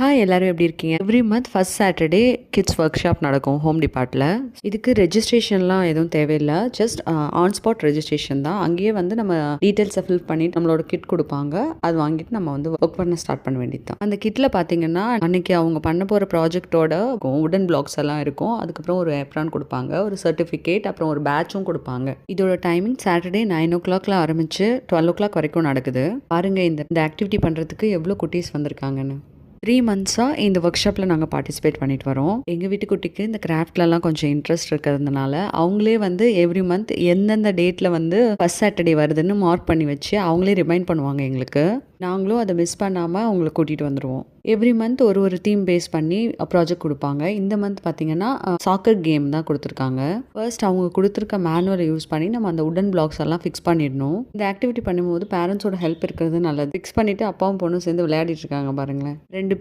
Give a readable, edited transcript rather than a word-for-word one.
Hi எல்லாரும் எப்படி இருக்கீங்க? Every month first Saturday kids work shop நடக்கும் ஹோம் டிபார்ட்டில். இதுக்கு ரெஜிஸ்ட்ரேஷன்லாம் எதுவும் தேவையில்லை. ஜஸ்ட் ஆன் ஸ்பாட் ரெஜிஸ்ட்ரேஷன் தான். அங்கேயே வந்து நம்ம டீட்டெயில்ஸை ஃபில் பண்ணி நம்மளோட கிட் கொடுப்பாங்க. அது வாங்கிட்டு நம்ம வந்து ஒர்க் பண்ண ஸ்டார்ட் பண்ண வேண்டியது தான். அந்த கிட்டில் பார்த்தீங்கன்னா அன்னைக்கு அவங்க பண்ண போகிற ப்ராஜெக்டோட உடன் பிளாக்ஸ் எல்லாம் இருக்கும். அதுக்கப்புறம் ஒரு ஏப்ரான் கொடுப்பாங்க, ஒரு சர்டிஃபிகேட், அப்புறம் ஒரு பேட்சும் கொடுப்பாங்க. இதோட டைமிங் சாட்டர்டே 9 o'clock ஆரம்பிச்சு 12 o'clock வரைக்கும் நடக்குது. பாருங்க இந்த ஆக்டிவிட்டி பண்ணுறதுக்கு எவ்வளோ குட்டீஸ் வந்திருக்காங்கன்னு. 3 மந்த்ஸாக இந்த ஒர்க் ஷாப்பில் நாங்கள் பார்ட்டிசிபேட் பண்ணிட்டு வரோம். எங்கள் வீட்டு குட்டிக்கு இந்த கிராஃப்ட்லலாம் கொஞ்சம் இன்ட்ரெஸ்ட் இருக்கிறதுனால அவங்களே வந்து எவ்ரி மந்த் எந்தெந்த டேட்டில் வந்து ஃபர்ஸ்ட் சாட்டர்டே வருதுன்னு மார்க் பண்ணி வச்சு அவங்களே ரிமைண்ட் பண்ணுவாங்க எங்களுக்கு. நாங்களும் அதை மிஸ் பண்ணாமல் அவங்கள கூட்டிகிட்டு வந்துடுவோம். எவ்ரி மந்த் ஒரு தீம் பேஸ் பண்ணி ப்ராஜெக்ட் கொடுப்பாங்க. இந்த மந்த் பார்த்தீங்கன்னா சாக்கர் கேம் தான் கொடுத்துருக்காங்க. ஃபர்ஸ்ட் அவங்க கொடுத்துருக்க மேனுவலை யூஸ் பண்ணி நம்ம அந்த உடன் பிளாக்ஸ் எல்லாம் ஃபிக்ஸ் பண்ணிடணும். இந்த ஆக்டிவிட்டி பண்ணும்போது பேரண்ட்ஸோட ஹெல்ப் இருக்கிறது நல்லது. ஃபிக்ஸ் பண்ணிவிட்டு அப்பாவும் பொண்ணும் சேர்ந்து விளையாடிட்டு இருக்காங்க பாருங்களேன். 2